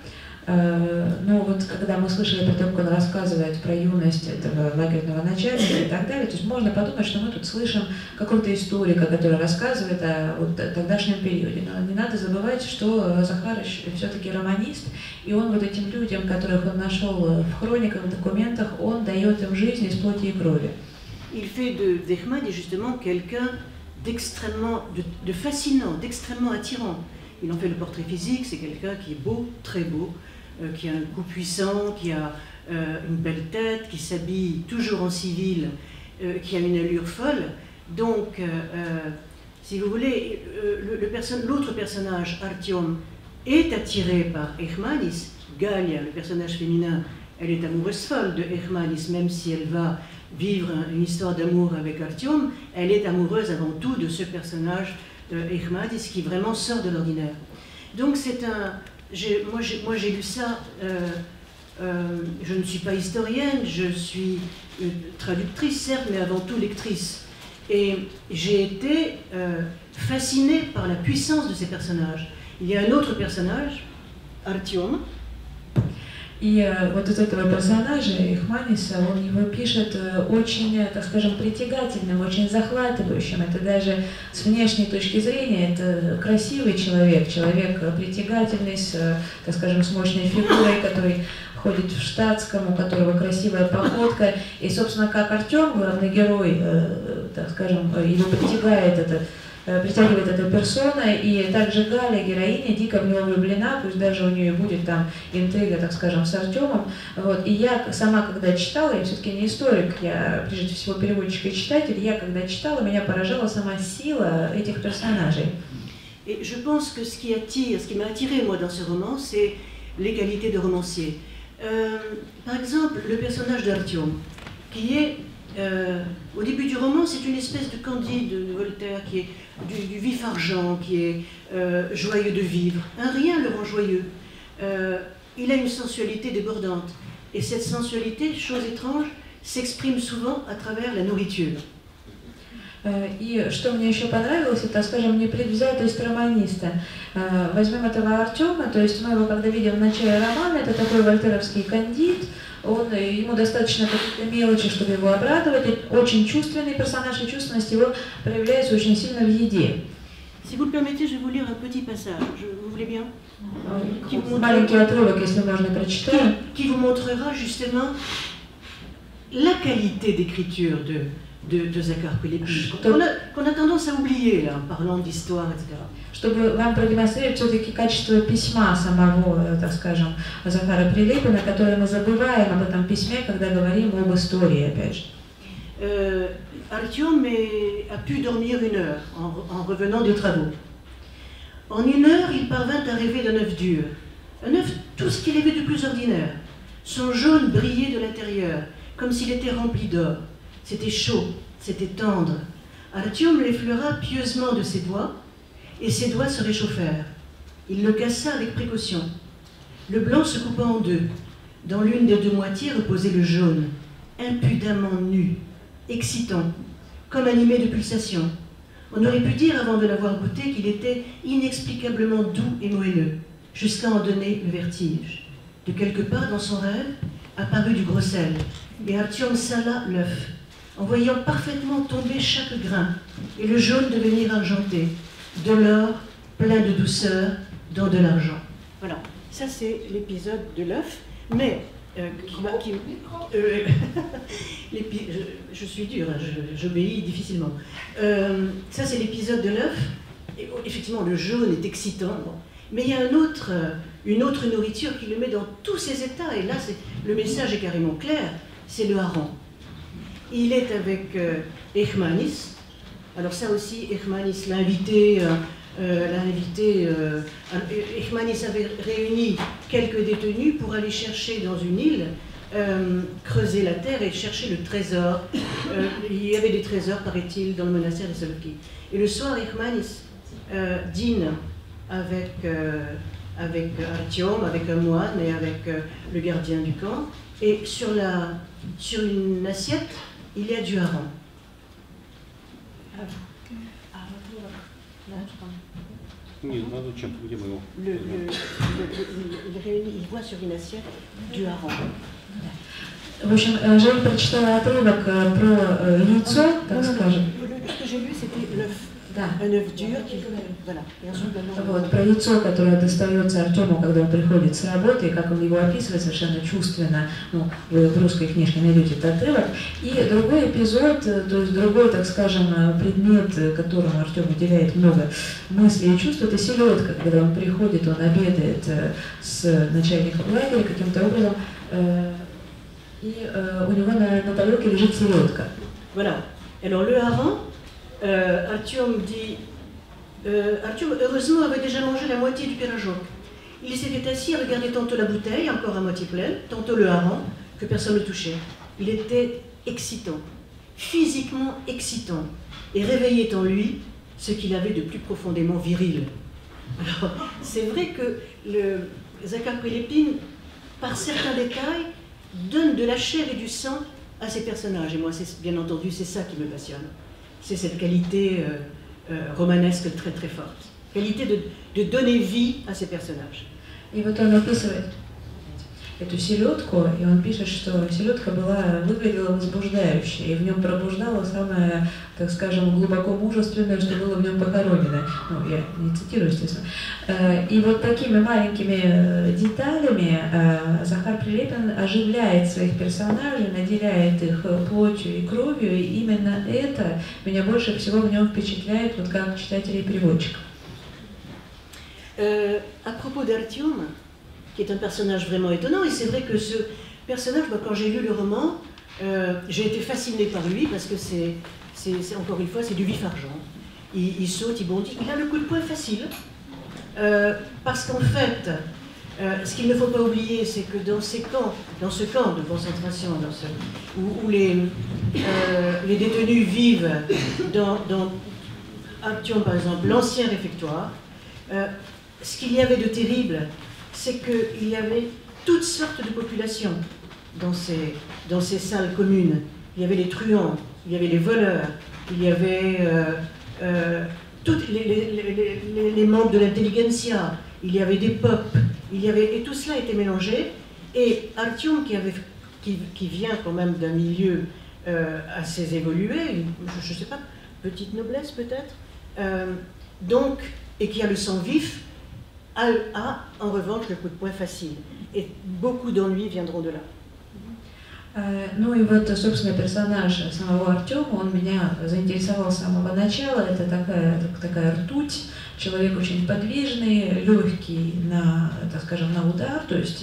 S2: Ну вот, когда мы слышали про то, как он рассказывает про юность этого лагерного начальника и так далее, то есть можно подумать, что мы тут слышим какого-то историка, который рассказывает о вот тогдашнем периоде. Но не надо забывать, что Захар все-таки романист, и он вот этим людям, которых он нашел в хрониках, в документах, он дает им жизнь из плоти и крови.
S1: Il fait de Eichmann justement quelqu'un d'extrêmement, de fascinant, d'extrêmement attirant. Il en fait le portrait physique, c'est quelqu'un qui est beau, très beau, qui a un cou puissant, qui a une belle tête, qui s'habille toujours en civil, qui a une allure folle. Donc, si vous voulez, l'autre personnage, Artyom, est attiré par Eichmannis. Galia, le personnage féminin, elle est amoureuse folle de Eichmannis, même si elle va vivre une histoire d'amour avec Artyom, elle est amoureuse avant tout de ce personnage Eichmannis qui vraiment sort de l'ordinaire. Donc c'est un... Moi j'ai lu ça, je ne suis pas historienne, je suis traductrice certes, mais avant tout lectrice. Et j'ai été fascinée par la puissance de ces personnages. Il y a un autre personnage, Artyom.
S2: И вот из этого персонажа, Eichmannis, он его пишет очень, так скажем, притягательным, очень захватывающим. Это даже с внешней точки зрения, это красивый человек, человек притягательный, с, так скажем, с мощной фигурой, который ходит в штатском, у которого красивая походка. И, собственно, как Артем, главный герой, так скажем, его притягивает эта персона, и также Галя, героиня, дико в него влюблена, пусть даже у нее будет там интрига, так скажем, с Артемом. Вот. И я сама, когда читала, я все-таки не историк, я прежде всего переводчик и читатель, я когда читала, меня поражала сама сила этих персонажей.
S1: Et je pense que ce qui m'a attiré moi dans ce roman, c'est les qualités de romancier. Par exemple, le personnage d'Artyom, qui est au début du roman, c'est une espèce de Candide de Voltaire qui est du vif argent, qui est joyeux de vivre. Un rien le rend joyeux. Il a une sensualité débordante. Et cette sensualité, chose étrange, s'exprime souvent à travers la nourriture.
S2: И что мне еще понравилось, это, скажем, непредвзятость романиста. Возьмем этого Артема, то есть мы его, когда видим в начале романа, это такой вольтеровский кандид, ему достаточно каких-то мелочи, чтобы его обрадовать, очень чувственный персонаж, и чувственность его проявляется очень сильно в еде.
S1: Si vous le permettez, je vais vous lire un petit passage. Vous voulez bien?
S2: Маленький отрывок, если можно, прочитаем.
S1: Qui vous montrera justement la qualité d'écriture de Захар Прилепин, qu'on a tendance à oublier là, en parlant d'histoire, etc.
S2: Чтобы вам продемонстрировать все-таки качество письма самого, так скажем, Захара Прилепина, которое мы забываем об этом письме, когда говорим об истории, опять же.
S1: Artyom a pu dormir 1 heure en revenant des travaux. En 1 heure, il parvint à rêver d'un œuf dur. Un œuf, tout ce qu'il avait de plus ordinaire. Son jaune brillait de l'intérieur, comme s'il était rempli d'or. C'était chaud, c'était tendre. Artyom l'effleura pieusement de ses doigts, et ses doigts se réchauffèrent. Il le cassa avec précaution. Le blanc se coupa en 2. Dans l'une des 2 moitiés reposait le jaune, impudemment nu, excitant, comme animé de pulsations. On aurait pu dire, avant de l'avoir goûté, qu'il était inexplicablement doux et moelleux, jusqu'à en donner le vertige. De quelque part dans son rêve apparut du gros sel, et Artyom sala l'œuf, en voyant parfaitement tomber chaque grain, et le jaune devenir argenté, de l'or plein de douceur dans de l'argent. Voilà, ça c'est l'épisode de l'œuf, mais je suis dure, hein, j'obéis difficilement. Ça c'est l'épisode de l'œuf. Effectivement, le jaune est excitant, mais il y a une autre nourriture qui le met dans tous ses états, et là le message est carrément clair, c'est le hareng. Il est avec Eichmannis. Alors ça aussi, Eichmannis l'a invité. Eichmannis avait réuni quelques détenus pour aller chercher dans une île, creuser la terre et chercher le trésor. Il y avait des trésors, paraît-il, dans le monastère de Solovki. Et le soir, Eichmannis dîne avec Artyom, avec un moine et avec le gardien du camp. Et sur une assiette, il y a du hareng.
S3: Не, ну зачем? Где мы его?
S1: Il voit sur une assiette du hareng.
S2: В общем, Жень прочитала отрывок про яйцо, так скажем.
S1: Ce que j'ai lu, c'était l'œuf.
S2: Да.
S1: Un œuf dur qui... Voilà.
S2: Вот, про яйцо, которое достается Артему, когда он приходит с работы, и как он его описывает совершенно чувственно, ну, вы в русской книжке найдете этот отрывок. И другой эпизод, то есть другой, так скажем, предмет, которому Артем уделяет много мыслей и чувств, это селедка, когда он приходит, он обедает с начальником лагеря каким-то образом, и у него на тарелке лежит селедка.
S1: Voilà. Alors le hareng, Artyom dit, Artyom heureusement avait déjà mangé la moitié du pirajok. Il s'était assis à regarder tantôt la bouteille, encore à moitié pleine, tantôt le hareng, que personne ne touchait. Il était excitant, physiquement excitant, et réveillait en lui ce qu'il avait de plus profondément viril. Alors, c'est vrai que Захар Прилепин, par certains détails, donne de la chair et du sang à ses personnages. Et moi, bien entendu, c'est ça qui me passionne. C'est cette qualité romanesque très très forte. Qualité de donner vie à ces personnages.
S2: И вот он описывает эту селедку, и он пишет, что селедка выглядела возбуждающе, и в нем пробуждало самое, так скажем, глубоко мужественное, что было в нем похоронено. Ну, я не цитирую, естественно. И вот такими маленькими деталями Захар Прилепин оживляет своих персонажей, наделяет их плотью и кровью, и именно это меня больше всего в нем впечатляет, вот как читателя и переводчика.
S1: À propos d'Artyom, qui est un personnage vraiment étonnant, et c'est vrai que ce personnage, quand j'ai lu le roman, j'ai été fascinée par lui, parce que c'est encore une fois, c'est du vif argent. Il saute, il bondit, il a le coup de poing facile, parce qu'en fait, ce qu'il ne faut pas oublier, c'est que dans ce camp de concentration, où les les détenus vivent dans Artyom, par exemple, l'ancien réfectoire. Ce qu'il y avait de terrible, c'est qu'il y avait toutes sortes de populations dans ces salles communes. Il y avait les truands, il y avait les voleurs, il y avait tous les membres de l'intelligentsia, il y avait des popes, et tout cela était mélangé. Et Artyom, qui vient quand même d'un milieu assez évolué, je ne sais pas, petite noblesse peut-être, donc, et qui a le sang vif, a en revanche le coup de poing facile. Et beaucoup d'ennuis viendront de là.
S2: Ну и вот, собственно, персонаж самого Артема, он меня заинтересовал с самого начала. Это такая ртуть, человек очень подвижный, легкий на, так скажем, на удар, то есть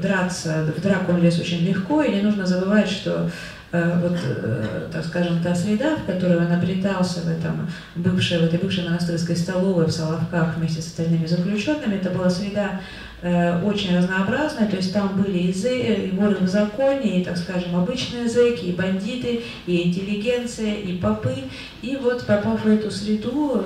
S2: драться, в драку он лез очень легко, и не нужно забывать, что вот, так скажем, та среда, в которой он обретался в этой бывшей монастырской столовой в Соловках вместе с остальными заключенными, это была среда очень разнообразная, то есть там были и воры в законе, и, так скажем, обычные зэки, и бандиты, и интеллигенция, и попы. И вот, попав в эту среду,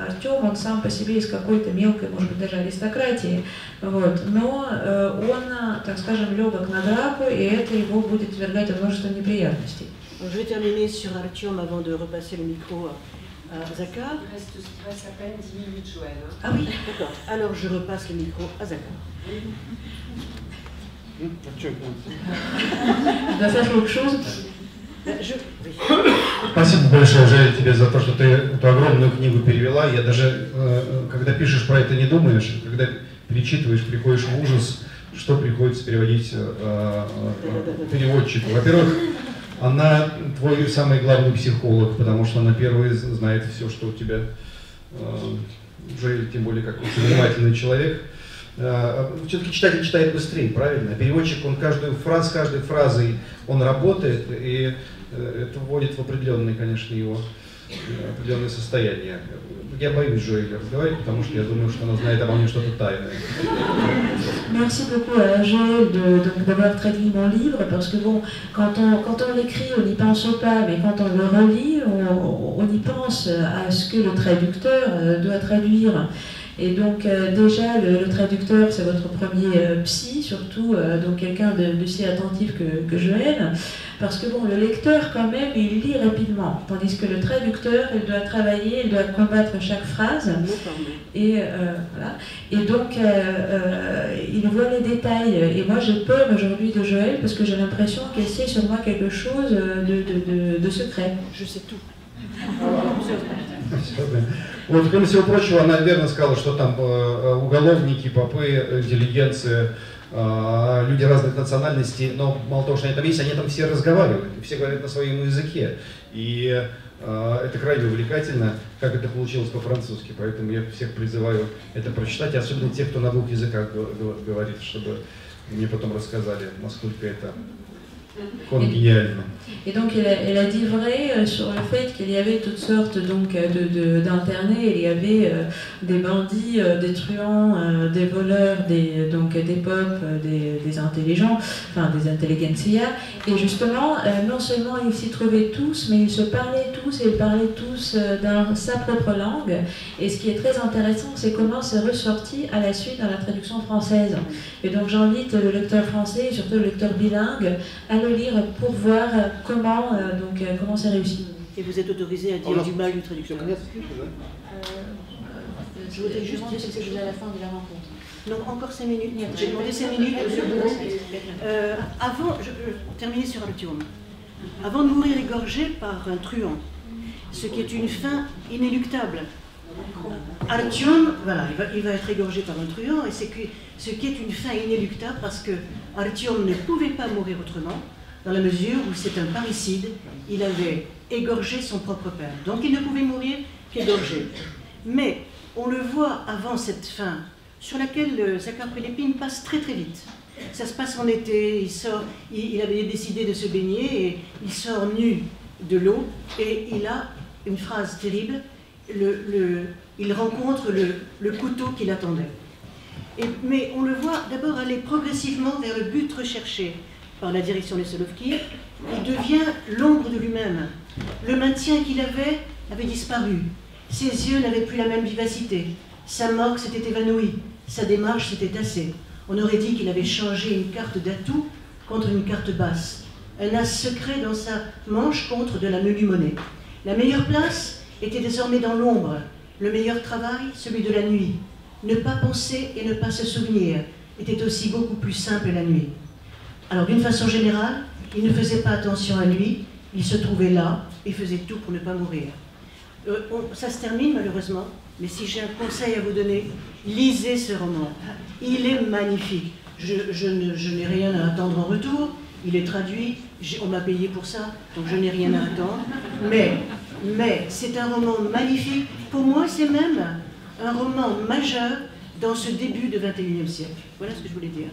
S2: Артем, он сам по себе из какой-то мелкой, может быть, даже аристократии, вот, но он, так скажем, легок на драку, и это его будет ввергать в множество неприятностей.
S1: Je vais terminer sur Artyom avant de repasser le micro à Zakhar.
S5: Il reste à peine 10 minutes, Joël. Hein.
S1: Ah oui, d'accord. Alors je repasse le micro à Zakhar.
S4: Спасибо большое, Жаль, тебе за то, что ты эту огромную книгу перевела. Я даже, когда пишешь про это, не думаешь, когда перечитываешь, приходишь в ужас, что приходится переводить переводчику. Во-первых, она твой самый главный психолог, потому что она первая знает все, что у тебя, уже тем более как очень внимательный человек. Все-таки читатель читает быстрее, правильно? Переводчик, он каждой фразой он работает, и это вводит в определенное, конечно, его определенное состояние. Я боюсь Жоэля разговаривать, потому что я думаю, что она знает обо мне что-то тайное.
S2: Merci beaucoup à Joël d'avoir traduit mon livre, parce que bon, quand on l'écrit, on n'y pense pas, mais quand on le relit, on y pense à ce que le traducteur doit traduire. Et donc déjà, le traducteur, c'est votre premier psy, surtout, donc quelqu'un de si attentif que Joël, parce que bon, le lecteur quand même, il lit rapidement, tandis que le traducteur, il doit travailler, il doit combattre chaque phrase, et voilà. Et donc, il voit les détails, et moi j'ai peur aujourd'hui de Joël, parce que j'ai l'impression qu'elle sait sur moi quelque chose de secret.
S1: Je sais tout.
S4: Вот, кроме всего прочего, она верно сказала, что там уголовники, попы, интеллигенция, люди разных национальностей, но мало того, что они там есть, они там все разговаривают, все говорят на своем языке. И это крайне увлекательно, как это получилось по-французски, поэтому я всех призываю это прочитать, особенно тех, кто на двух языках говорит, чтобы мне потом рассказали, насколько это congénial.
S2: Et donc elle a dit vrai sur le fait qu'il y avait toutes sortes donc d'internés. Il y avait des bandits, des truands, des voleurs, des popes, des intelligents, enfin des intelligentsia. Et justement, non seulement ils s'y trouvaient tous, mais ils se parlaient tous et ils parlaient tous dans sa propre langue. Et ce qui est très intéressant, c'est comment c'est ressorti à la suite dans la traduction française. Et donc j'invite le lecteur français, et surtout le lecteur bilingue, à le lire pour voir comment c'est réussi.
S1: Et vous êtes autorisé à dire du mal du traducteur.
S2: Je voudrais juste dire ce que je dis à la fin de la rencontre.
S1: Non, encore 5 minutes. J'ai demandé 5 minutes. Avant, je terminer sur Artyom. Avant de mourir égorgé par un truand, ce qui est une fin inéluctable. Artyom, voilà, il va être égorgé par un truand, et c'est ce qui est une fin inéluctable parce que Artyom ne pouvait pas mourir autrement, dans la mesure où c'est un parricide, il avait égorgé son propre père. Donc il ne pouvait mourir qu'égorgé. Mais on le voit avant cette fin, sur laquelle Zakhar Prilepine passe très très vite. Ça se passe en été, il avait décidé de se baigner, et il sort nu de l'eau, et il a une phrase terrible, il rencontre le couteau qui l'attendait. Mais on le voit d'abord aller progressivement vers le but recherché par la direction des Solovki, il devient l'ombre de lui-même. Le maintien qu'il avait disparu. Ses yeux n'avaient plus la même vivacité. Sa morgue s'était évanouie. Sa démarche s'était tassée. On aurait dit qu'il avait changé une carte d'atout contre une carte basse. Un as secret dans sa manche contre de la menue monnaie. La meilleure place était désormais dans l'ombre. Le meilleur travail, celui de la nuit. Ne pas penser et ne pas se souvenir était aussi beaucoup plus simple la nuit. Alors d'une façon générale, il ne faisait pas attention à lui, il se trouvait là et faisait tout pour ne pas mourir. Ça se termine malheureusement, mais si j'ai un conseil à vous donner, lisez ce roman. Il est magnifique. Je n'ai rien à attendre en retour, il est traduit, on m'a payé pour ça, donc je n'ai rien à attendre. Mais c'est un roman magnifique. Pour moi, c'est même un roman majeur dans ce début du XXIe siècle. Voilà ce que je voulais dire.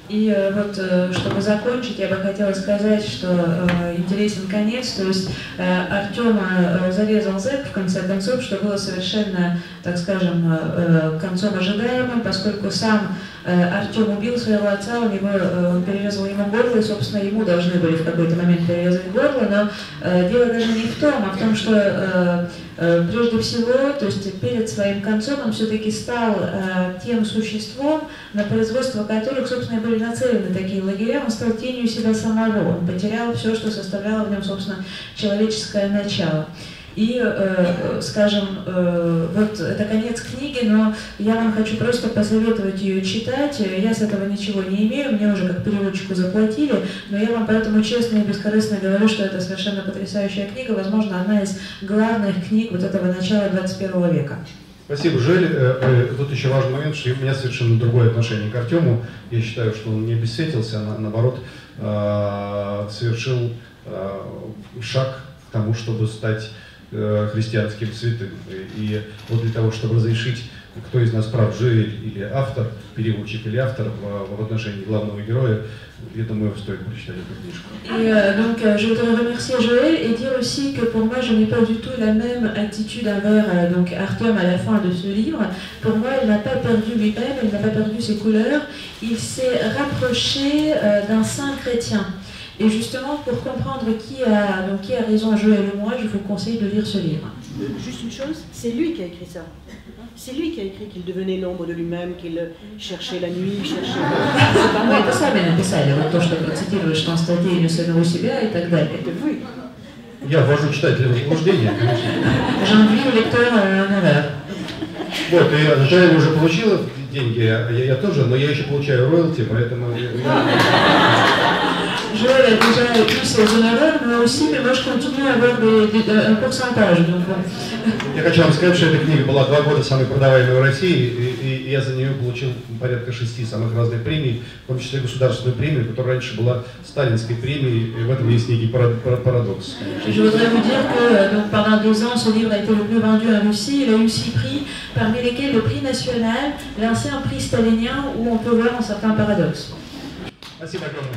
S2: И вот, чтобы закончить, я бы хотела сказать, что интересен конец, то есть Артема зарезал зэк в конце концов, что было совершенно, так скажем, концом ожидаемым, поскольку сам Артем убил своего отца, он перерезал ему горло, и, собственно, ему должны были в какой-то момент перерезать горло, но дело даже не в том, а в том, что прежде всего, то есть перед своим концом он все-таки стал тем существом, на производство которых, собственно, были нацелены такие лагеря, он стал тенью себя самого, он потерял все, что составляло в нем, собственно, человеческое начало. И, скажем, вот это конец книги, но я вам хочу просто посоветовать ее читать. Я с этого ничего не имею, мне уже как переводчику заплатили, но я вам поэтому честно и бескорыстно говорю, что это совершенно потрясающая книга, возможно, одна из главных книг вот этого начала 21 века.
S4: Спасибо, Жель. Тут еще важный момент, что у меня совершенно другое отношение к Артему. Я считаю, что он не обесцветился, а наоборот совершил шаг к тому, чтобы стать христианским святым. И вот для того, чтобы разрешить, кто из нас прав, Жель или автор, переводчик или автор в отношении главного героя, я думаю, стоит прочитать эту книжку.
S2: Et donc, je voudrais remercier Joël et dire aussi que pour moi, je n'ai pas du tout la même attitude envers donc Artem à la fin de ce livre. Pour moi, il n'a pas perdu lui-même, il n'a pas perdu ses couleurs. Il s'est rapproché d'un saint chrétien. Et justement, pour comprendre qui a raison, Joël ou moi, je vous conseille de lire ce livre.
S1: Juste une chose, c'est lui qui a écrit ça. C'est lui qui a écrit qu'il devenait l'ombre de lui-même, qu'il cherchait la nuit, cherchait...
S2: C'est pas moi, это сами написали, вот то, что вы цитируешь там статьи или самого себя и так далее.
S1: Это вы.
S4: Я ввожу читателя в заблуждение, конечно.
S2: J'induis le lecteur en erreur.
S4: Вот, и Жель уже получила деньги, я тоже, но я еще получаю роялти, поэтому...
S2: Joël a déjà eu ses honoraires, moi aussi, mais moi je continue à avoir un pourcentage. Donc,
S4: Я хочу вам сказать, что эта книга была 2 года самой продаваемой в России, и я за нее получил порядка 6 самых разных премий, в том числе государственную премию, которая раньше была сталинской премией, и в этом есть некий парадокс.
S2: Je voudrais vous dire que donc, pendant 2 ans, ce livre a été le plus vendu en Russie. Il a eu 6 prix, parmi lesquels le prix national, l'ancien prix stalinien, où on peut voir un certain paradoxe.
S4: Спасибо огромное.